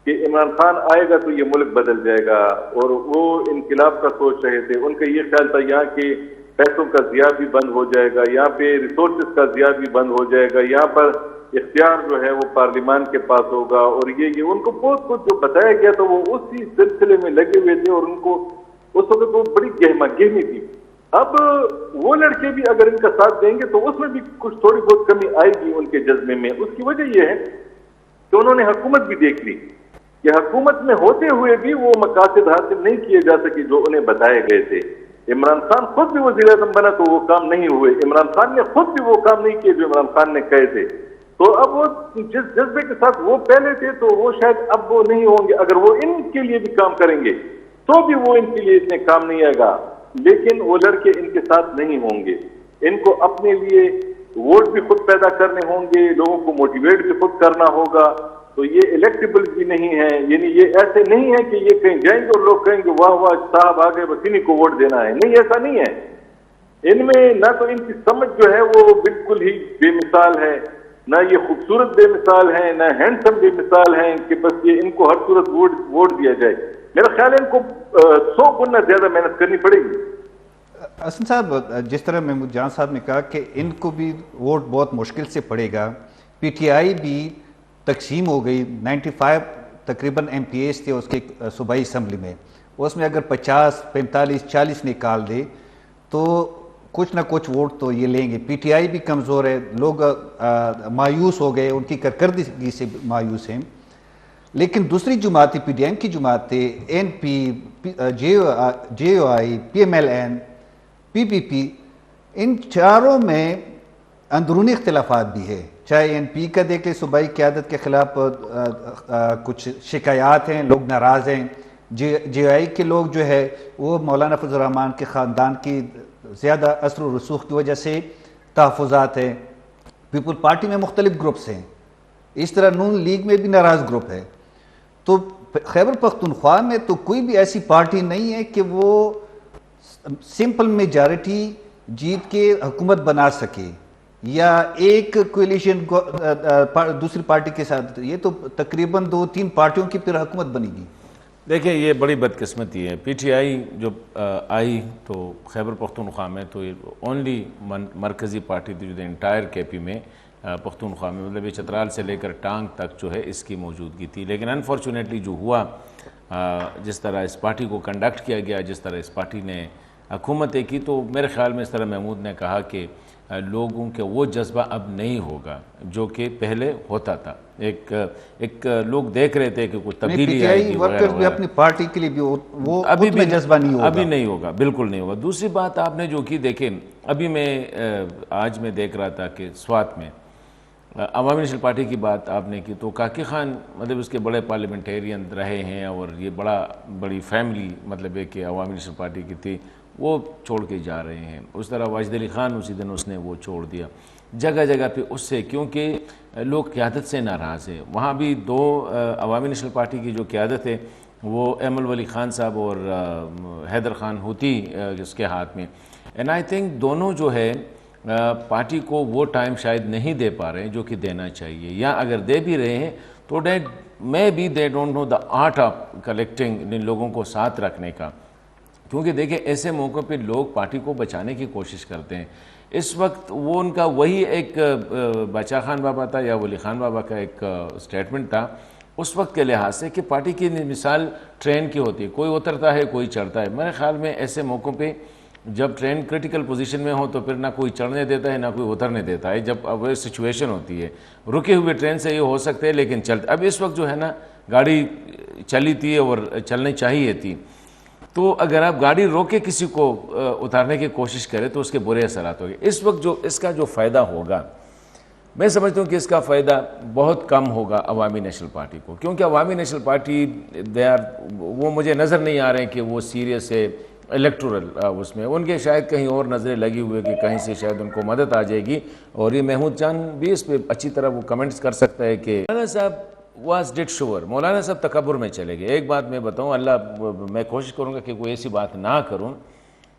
کہ عمران خان آئے گا تو یہ ملک بدل جائے گا, اور وہ انقلاب کا سوچ رہے تھے. ان کا یہ خیال تھا یہاں کے پیسوں کا ضیاع بھی بند ہو جائے گا, یہاں پہ ریسورسز کا ضیاع بھی بند ہو جائے گا, یہاں پر اختیار جو ہے وہ پارلیمان کے پاس ہوگا, اور یہ ان کو بہت کچھ جو بتایا گیا تھا وہ اسی سلسلے میں لگے ہوئے تھے, اور ان کو اس وقت وہ بڑی گہمی تھی. اب وہ لڑکے بھی اگر ان کا ساتھ دیں گے تو اس میں بھی کچھ تھوڑی بہت کمی آئے گی ان کے جذبے میں. اس کی وجہ یہ ہے کہ انہوں نے حکومت بھی دیکھ لی کہ حکومت میں ہوتے ہوئے بھی وہ مقاصد حاصل نہیں کیے جا سکے جو انہیں بتائے گئے تھے. عمران خان خود بھی وزیر اعظم بنا تو وہ کام نہیں ہوئے, عمران خان نے خود بھی وہ کام نہیں کیے جو عمران خان نے کہے تھے. تو اب وہ جس جذبے کے ساتھ وہ پہلے تھے تو وہ شاید اب وہ نہیں ہوں گے. اگر وہ ان کے لیے بھی کام کریں گے تو بھی وہ ان کے لیے اتنے کام نہیں آئے گا, لیکن وہ لڑکے ان کے ساتھ نہیں ہوں گے. ان کو اپنے لیے ووٹ بھی خود پیدا کرنے ہوں گے, لوگوں کو موٹیویٹ بھی خود کرنا ہوگا. تو یہ الیکٹیبل بھی نہیں ہے, یعنی یہ ایسے نہیں ہے کہ یہ کہیں جائیں گے اور لوگ کہیں گے واہ واہ صاحب آگے بس انہیں کو ووٹ دینا ہے. نہیں, ایسا نہیں ہے. ان میں نہ تو ان کی سمجھ جو ہے وہ بالکل ہی بے مثال ہے, نہ یہ خوبصورت بے مثال ہیں, نہ ہینڈسم بے مثال ہیں کہ بس یہ ان کو ہر صورت ووٹ دیا جائے. میرا خیال ہے ان کو 100 گنا زیادہ محنت کرنی پڑے گی. حسن صاحب, جس طرح محمود جان صاحب نے کہا کہ ان کو بھی ووٹ بہت مشکل سے پڑے گا, پی ٹی آئی بھی تقسیم ہو گئی, 95 تقریباً ایم پی ایز تھے اس کے صوبائی اسمبلی میں, اس میں اگر 50 45 40 نکال دے تو کچھ نہ کچھ ووٹ تو یہ لیں گے. پی ٹی آئی بھی کمزور ہے, لوگ مایوس ہو گئے, ان کی کارکردگی سے مایوس ہیں. لیکن دوسری جماعتیں, پی ڈی ایم کی جماعتیں, این پی, جے او آئی, پی ایم ایل این, پی پی پی, ان چاروں میں اندرونی اختلافات بھی ہے. چاہے این پی کا دیکھ لیں, صوبائی قیادت کے خلاف کچھ شکایات ہیں, لوگ ناراض ہیں. جے او آئی کے لوگ جو ہے وہ مولانا فضل الرحمان کے خاندان کی زیادہ اثر و رسوخ کی وجہ سے تحفظات ہیں. پیپل پارٹی میں مختلف گروپس ہیں, اس طرح نون لیگ میں بھی ناراض گروپ ہے. تو خیبر پختونخوا میں تو کوئی بھی ایسی پارٹی نہیں ہے کہ وہ سمپل میجارٹی جیت کے حکومت بنا سکے یا ایک کولیشن دوسری پارٹی کے ساتھ. یہ تو تقریباً 2-3 پارٹیوں کی پھر حکومت بنے گی. دیکھیں یہ بڑی بدقسمتی ہے. پی ٹی آئی جو آئی تو خیبر پختونخوا میں تو اونلی مرکزی پارٹی تھی جو انٹائر کے پی میں پختونخوا میں, مطلب یہ چترال سے لے کر ٹانگ تک جو ہے اس کی موجودگی تھی. لیکن انفارچونیٹلی جو ہوا, جس طرح اس پارٹی کو کنڈکٹ کیا گیا, جس طرح اس پارٹی نے حکومتیں کی, تو میرے خیال میں اس طرح محمود نے کہا کہ لوگوں کے وہ جذبہ اب نہیں ہوگا جو کہ پہلے ہوتا تھا. ایک لوگ دیکھ رہے تھے کہ کوئی تبدیلی آئے گی ورکرز بھی اپنی پارٹی کے لیے بھی وہ ابھی بھی جذبہ نہیں ہوگا. ابھی نہیں ہوگا, بالکل نہیں ہوگا. دوسری بات آپ نے جو کی, دیکھیں ابھی آج میں دیکھ رہا تھا کہ سوات میں عوامی نیشنل پارٹی کی بات آپ نے کی, تو کاکی خان مطلب اس کے بڑے پارلیمنٹیرین رہے ہیں اور یہ بڑی فیملی مطلب ہے کہ عوامی نیشنل پارٹی کی تھی, وہ چھوڑ کے جا رہے ہیں. اس طرح واجد علی خان اسی دن اس نے وہ چھوڑ دیا. جگہ جگہ پہ اس سے, کیونکہ لوگ قیادت سے ناراض ہیں. وہاں بھی 2 عوامی نیشنل پارٹی کی جو قیادت ہے وہ ایمل ولی خان صاحب اور حیدر خان ہوتی اس کے ہاتھ میں. اینڈ آئی تھنک دونوں جو ہے پارٹی کو وہ ٹائم شاید نہیں دے پا رہے ہیں جو کہ دینا چاہیے, یا اگر دے بھی رہے ہیں تو maybe they don't know the art of collecting, ان لوگوں کو ساتھ رکھنے کا. کیونکہ دیکھیں ایسے موقع پہ لوگ پارٹی کو بچانے کی کوشش کرتے ہیں. اس وقت وہ ان کا وہی ایک بادشاہ خان بابا تھا یا ولی خان بابا کا ایک سٹیٹمنٹ تھا اس وقت کے لحاظ سے کہ پارٹی کی مثال ٹرین کی ہوتی ہے, کوئی اترتا ہے کوئی چڑھتا ہے. میرے خیال میں ایسے موقعوں پہ جب ٹرین کرٹیکل پوزیشن میں ہو تو پھر نہ کوئی چڑھنے دیتا ہے نہ کوئی اترنے دیتا ہے. جب اب وہ سچویشن ہوتی ہے, رکے ہوئے ٹرین سے یہ ہو سکتے ہیں لیکن چلتے. اب اس وقت جو ہے نا گاڑی چلی تھی اور چلنی چاہیے تھی, تو اگر آپ گاڑی روک کے کسی کو اتارنے کی کوشش کریں تو اس کے برے اثرات ہوں گے. اس وقت جو اس کا جو فائدہ ہوگا, میں سمجھتا ہوں کہ اس کا فائدہ بہت کم ہوگا عوامی نیشنل پارٹی کو, کیونکہ عوامی نیشنل پارٹی وہ مجھے نظر نہیں آ رہے ہیں کہ وہ سیریس ہے الیکٹورل اس میں. ان کے شاید کہیں اور نظریں لگی ہوئے کہ کہیں سے شاید ان کو مدد آ جائے گی. اور یہ محمود جان بھی اس پہ اچھی طرح وہ کمنٹس کر سکتا ہے کہ مولانا صاحب واز ڈیڈ شور, مولانا صاحب تکبر میں چلے گئے. ایک بات میں بتاؤں, اللہ میں کوشش کروں گا کہ کوئی ایسی بات نہ کروں,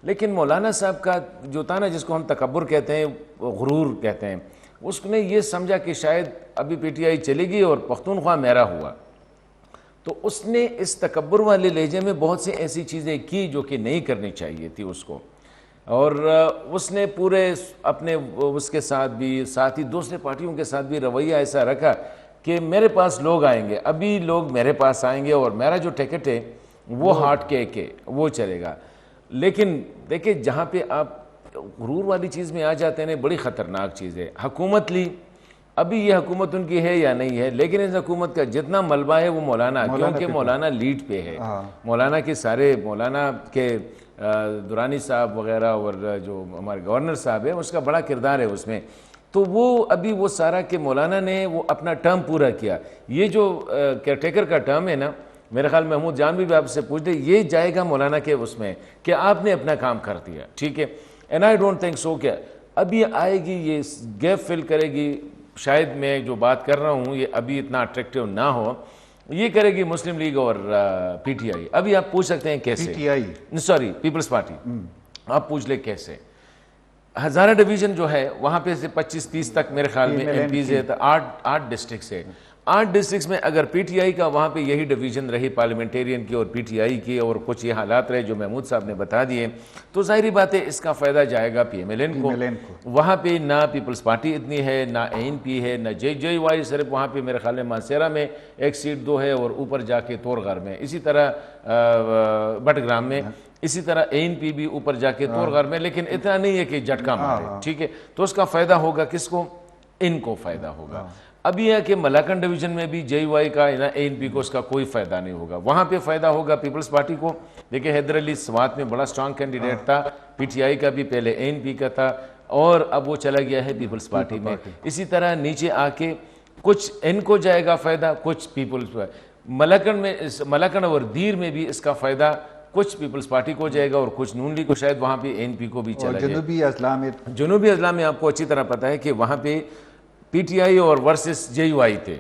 لیکن مولانا صاحب کا جو تھا نا, جس کو ہم تکبر کہتے ہیں, غرور کہتے ہیں, اس نے یہ سمجھا کہ شاید ابھی پی ٹی آئی چلے گی اور پختونخوا میرا ہوا, تو اس نے اس تکبر والے لہجے میں بہت سی ایسی چیزیں کی جو کہ نہیں کرنی چاہیے تھی اس کو. اور اس نے پورے اپنے اس کے ساتھ بھی, ساتھ ہی دوسرے پارٹیوں کے ساتھ بھی رویہ ایسا رکھا کہ میرے پاس لوگ آئیں گے, ابھی لوگ میرے پاس آئیں گے اور میرا جو ٹکٹ ہے وہ ہارٹ کیک ہے, وہ چلے گا. لیکن دیکھیں جہاں پہ آپ غرور والی چیز میں آ جاتے ہیں, بڑی خطرناک چیز ہے. حکومت لی, ابھی یہ حکومت ان کی ہے یا نہیں ہے, لیکن اس حکومت کا جتنا ملبہ ہے وہ مولانا کیونکہ مولانا لیڈ پہ ہے. مولانا کے سارے, مولانا کے درانی صاحب وغیرہ اور جو ہمارے گورنر صاحب ہیں اس کا بڑا کردار ہے اس میں. تو وہ ابھی وہ سارا کہ مولانا نے وہ اپنا ٹرم پورا کیا. یہ جو کیئر ٹیکر کا ٹرم ہے نا, میرے خیال محمود جان بھی آپ سے پوچھ دے, یہ جائے گا مولانا کے اس میں کہ آپ نے اپنا کام کر دیا, ٹھیک ہے. And I don't think so کہ ابھی آئے گی یہ گیپ فل کرے گی. شاید میں جو بات کر رہا ہوں یہ ابھی اتنا اٹریکٹیو نہ ہو, یہ کرے گی مسلم لیگ اور پی ٹی آئی. ابھی آپ پوچھ سکتے ہیں کیسے, P T I sorry Peoples Party, آپ پوچھ لیں کیسے. ہزارہ ڈویژن جو ہے وہاں پہ سے 25-30 تک میرے خیال میں ایم پیز ہے, 8 ڈسٹرکٹس ہے. 8 ڈسٹرکٹس میں اگر پی ٹی آئی کا وہاں پہ یہی ڈویژن رہی پارلیمنٹیرین کی اور پی ٹی آئی کی, اور کچھ یہ حالات رہے جو محمود صاحب نے بتا دیے, تو ظاہری بات ہے اس کا فائدہ جائے گا پی ایم ایل این کو. وہاں پہ نہ پیپلز پارٹی اتنی ہے, نہ اے این پی ہے, نہ جے وائی, صرف وہاں پہ میرے خیال میں مانسیرا میں 1 سیٹ 2 ہے, اور اوپر جا کے تورغر میں, اسی طرح بٹگرام میں, اسی طرح اے این پی بھی اوپر جا کے تورغر میں, لیکن اتنا نہیں ہے کہ جھٹکا مارے, ٹھیک ہے. تو اس کا فائدہ ہوگا کس کو, ان کو فائدہ ہوگا. اب یہ ہے کہ ملاکن ڈویژن میں بھی جے وائی کا اے این پی کو اس کا کوئی فائدہ نہیں ہوگا. وہاں پہ فائدہ ہوگا پیپلز پارٹی کو. دیکھیں حیدر علی سوات میں بڑا سٹرانگ کینڈیڈیٹ تھا, پی ٹی آئی کا بھی پہلے اے این پی کا تھا, اور اب وہ چلا گیا ہے پیپلز پارٹی میں. اسی طرح نیچے آ کے کچھ ان کو جائے گا فائدہ, کچھ پیپلز ملاکن میں, ملاکن اور دیر میں بھی اس کا فائدہ کچھ پیپلز پارٹی کو جائے گا, اور کچھ نون لیگ کو, شاید وہاں پہ اے این پی کو بھی چلا جائے. جنوبی اضلاع میں آپ کو اچھی طرح پتہ ہے کہ وہاں پہ پی ٹی آئی اور ورسز جے یو آئی تھے,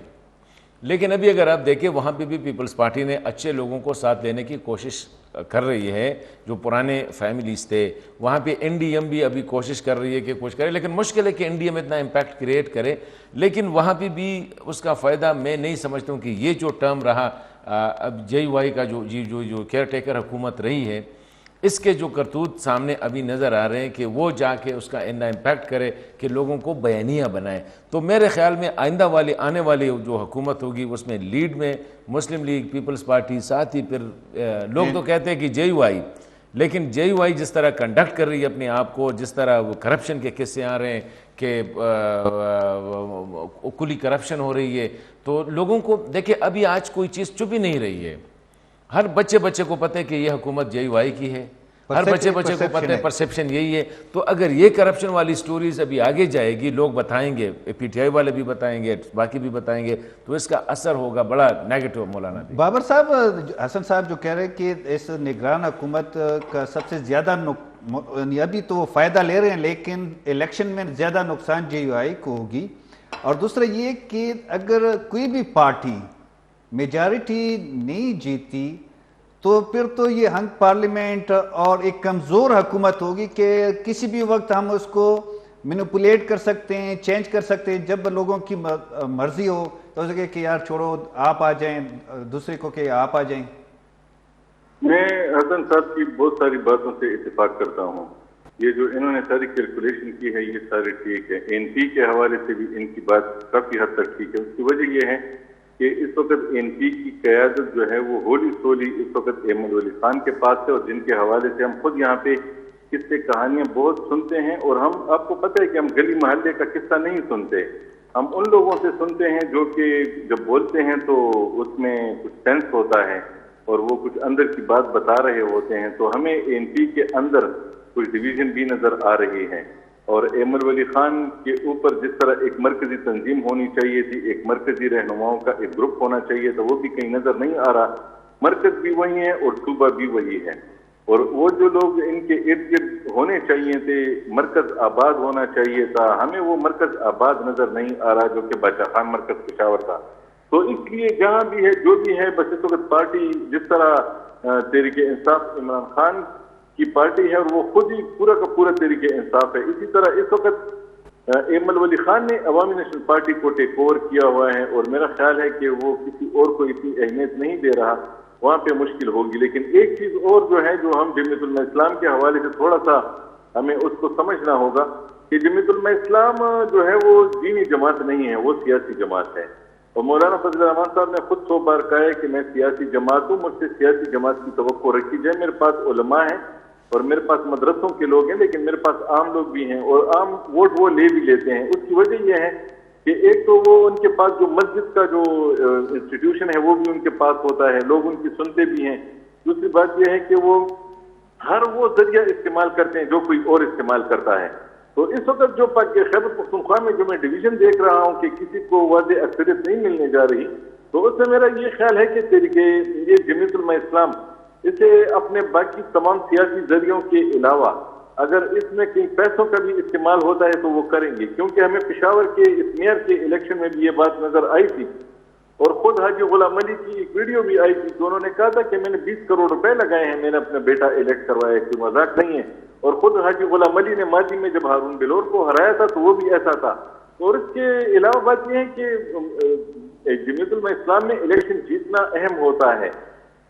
لیکن ابھی اگر آپ دیکھیں وہاں پہ بھی پیپلز پارٹی نے اچھے لوگوں کو ساتھ لینے کی کوشش کر رہی ہے, جو پرانے فیملیز تھے. وہاں پہ این ڈی ایم بھی ابھی کوشش کر رہی ہے کہ کچھ کرے, لیکن مشکل ہے کہ این ڈی ایم اتنا امپیکٹ کریٹ کرے. لیکن وہاں پہ بھی اس کا فائدہ میں نہیں سمجھتا ہوں کہ یہ جو ٹرم رہا اب جے یو آئی کا, جو کیئر ٹیکر حکومت رہی ہے, اس کے جو کرتوت سامنے ابھی نظر آ رہے ہیں کہ وہ جا کے اس کا اتنا امپیکٹ کرے کہ لوگوں کو بیانیہ بنائے. تو میرے خیال میں آئندہ آنے والی جو حکومت ہوگی اس میں لیڈ میں مسلم لیگ, پیپلز پارٹی, ساتھ ہی پھر لوگ تو کہتے ہیں کہ جے یو آئی, لیکن جے یو آئی جس طرح کنڈکٹ کر رہی ہے اپنے آپ کو, جس طرح وہ کرپشن کے قصے آ رہے ہیں کہ کلی کرپشن ہو رہی ہے, تو لوگوں کو دیکھیں ابھی آج کوئی چیز چپ ہی نہیں رہی ہے. ہر بچے کو پتہ ہے کہ یہ حکومت جے یو آئی کی ہے, ہر بچے کو پتہ ہے, پرسیپشن یہی ہے. تو اگر یہ کرپشن والی سٹوریز ابھی آگے جائے گی, لوگ بتائیں گے, پی ٹی آئی والے بھی بتائیں گے, باقی بھی بتائیں گے, تو اس کا اثر ہوگا بڑا نیگیٹو. مولانا بھی بابر صاحب, حسن صاحب جو کہہ رہے ہیں کہ اس نگران حکومت کا سب سے زیادہ ابھی تو وہ فائدہ لے رہے ہیں, لیکن الیکشن میں زیادہ نقصان جے یو آئی کو ہوگی. اور دوسرا یہ کہ اگر کوئی بھی پارٹی میجارٹی نہیں جیتی تو پھر تو یہ ہنگ پارلیمنٹ اور ایک کمزور حکومت ہوگی کہ کسی بھی وقت ہم اس کو مینیپولیٹ کر سکتے ہیں, چینج کر سکتے ہیں. جب لوگوں کی مرضی ہو تو اسے کہے کہ یار چھوڑو, آپ آ جائیں, دوسرے کو کہ آپ آ جائیں. میں حسن صاحب کی بہت ساری باتوں سے اتفاق کرتا ہوں. یہ جو انہوں نے ساری کیلکولیشن کی ہے یہ ساری ٹھیک ہے. این پی کے حوالے سے بھی ان کی بات کافی حد تک ٹھیک ہے. اس کی وجہ یہ ہے کہ اس وقت این پی کی قیادت جو ہے وہ ہولی سولی اس وقت احمد ولی خان کے پاس ہے, اور جن کے حوالے سے ہم خود یہاں پہ قصے کہانیاں بہت سنتے ہیں. اور ہم, آپ کو پتہ ہے کہ ہم گلی محلے کا قصہ نہیں سنتے, ہم ان لوگوں سے سنتے ہیں جو کہ جب بولتے ہیں تو اس میں کچھ سینس ہوتا ہے اور وہ کچھ اندر کی بات بتا رہے ہوتے ہیں. تو ہمیں این پی کے اندر کچھ ڈویژن بھی نظر آ رہی ہیں, اور احمد ولی خان کے اوپر جس طرح ایک مرکزی تنظیم ہونی چاہیے تھی, ایک مرکزی رہنماؤں کا ایک گروپ ہونا چاہیے تھا, وہ بھی کہیں نظر نہیں آ رہا. مرکز بھی وہی ہے اور صوبہ بھی وہی ہے, اور وہ جو لوگ ان کے ارد گرد ہونے چاہیے تھے, مرکز آباد ہونا چاہیے تھا, ہمیں وہ مرکز آباد نظر نہیں آ رہا جو کہ بادشاہ خان مرکز پشاور تھا. تو اس لیے جہاں بھی ہے جو بھی ہے, بس اس وقت پارٹی جس طرح تحریک انصاف عمران خان کی پارٹی ہے اور وہ خود ہی پورا کا پورا تحریک انصاف ہے, اسی طرح اس وقت احمد ولی خان نے عوامی نیشنل پارٹی کو ٹیک اوور کیا ہوا ہے, اور میرا خیال ہے کہ وہ کسی اور کو اتنی اہمیت نہیں دے رہا. وہاں پہ مشکل ہوگی. لیکن ایک چیز اور جو ہے, جو ہم جمعیت علماء اسلام کے حوالے سے تھوڑا سا ہمیں اس کو سمجھنا ہوگا کہ جمعیت علماء اسلام جو ہے وہ دینی جماعت نہیں ہے, وہ سیاسی جماعت ہے. اور مولانا فضل الرحمان صاحب نے خود 100 بار کہا ہے کہ میں سیاسی جماعت ہوں, مجھ سے سیاسی جماعت کی توقع رکھی جائے. میرے پاس علماء ہیں اور میرے پاس مدرسوں کے لوگ ہیں, لیکن میرے پاس عام لوگ بھی ہیں, اور عام ووٹ وہ لے بھی لیتے ہیں. اس کی وجہ یہ ہے کہ ایک تو وہ ان کے پاس جو مسجد کا جو انسٹیٹیوشن ہے وہ بھی ان کے پاس ہوتا ہے, لوگ ان کی سنتے بھی ہیں. دوسری بات یہ ہے کہ وہ ہر وہ ذریعہ استعمال کرتے ہیں جو کوئی اور استعمال کرتا ہے. تو اس وقت جو خیبر پختونخوا میں جو میں ڈویژن دیکھ رہا ہوں کہ کسی کو واضح اکثریت نہیں ملنے جا رہی, تو اس سے میرا یہ خیال ہے کہ یہ جمعیت علماء اسلام اسے اپنے باقی تمام سیاسی ذریعوں کے علاوہ اگر اس میں کئی پیسوں کا بھی استعمال ہوتا ہے تو وہ کریں گے, کیونکہ ہمیں پشاور کے اس میئر کے الیکشن میں بھی یہ بات نظر آئی تھی, اور خود حاجی غلام علی کی ایک ویڈیو بھی آئی تھی تو انہوں نے کہا تھا کہ میں نے 20 کروڑ روپے لگائے ہیں, میں نے اپنا بیٹا الیکٹ کروایا, کوئی مذاق نہیں ہے. اور خود حاجی غلام علی نے ماضی میں جب ہارون بلور کو ہرایا تھا تو وہ بھی ایسا تھا. اور اس کے علاوہ بات یہ ہے کہ جمعیت علماء اسلام میں الیکشن جیتنا اہم ہوتا ہے.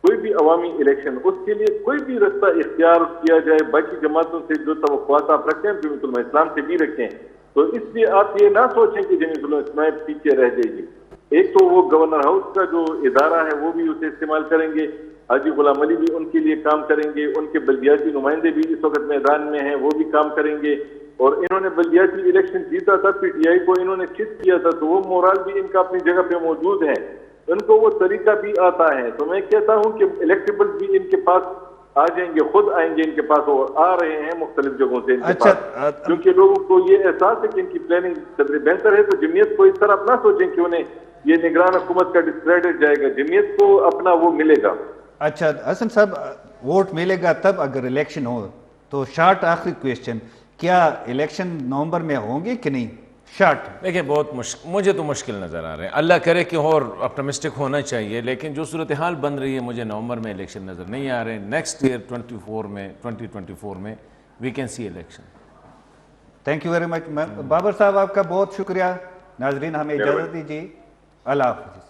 کوئی بھی عوامی الیکشن, اس کے لیے کوئی بھی رستہ اختیار کیا جائے, باقی جماعتوں سے جو توقعات آپ رکھتے ہیں جمعیت علماء اسلام سے بھی رکھیں, تو اس لیے آپ یہ نہ سوچیں کہ جمعیت علماء اسلام پیچھے رہ جائے گی. ایک تو وہ گورنر ہاؤس کا جو ادارہ ہے وہ بھی اسے استعمال کریں گے, حاجی غلام علی بھی ان کے لیے کام کریں گے, ان کے بلدیاتی نمائندے بھی اس وقت میدان میں ہیں, وہ بھی کام کریں گے. اور انہوں نے بلدیاتی الیکشن جیتا تھا, پی ٹی آئی کو انہوں نے چٹ کیا تھا, تو وہ مورال بھی ان کا اپنی جگہ پہ موجود ہے, ان کو وہ طریقہ بھی آتا ہے. تو میں کہتا ہوں کہ الیکٹیبل بھی ان کے پاس آ جائیں گے, خود آئیں گے ان کے پاس, اور آ رہے ہیں مختلف جگہوں سے ان کے پاس, کیونکہ لوگوں کو یہ احساس ہے کہ ان کی پلاننگ بہتر ہے. تو جمعیت کو اس طرح نہ سوچیں کہ انہیں یہ نگران حکومت کا ڈسکریڈٹ جائے گا, جمعیت کو اپنا وہ ملے گا. اچھا حسن صاحب, ووٹ ملے گا تب اگر الیکشن ہو تو. شارٹ آخری کویشچن, کیا الیکشن نومبر میں ہوں گے کہ نہیں؟ شارٹ. دیکھیں بہت مجھے تو مشکل نظر آ رہے ہیں, اللہ کرے کہ اور اپٹمسٹک ہونا چاہیے, لیکن جو صورتحال بن رہی ہے مجھے نومبر میں الیکشن نظر نہیں آ رہے ہیں. نیکسٹ ایئر 2024 میں we can see election. Thank you very much. Babar صاحب آپ کا بہت شکریہ. ناظرین ہمیں اجازت دیجیے, اللہ حافظ.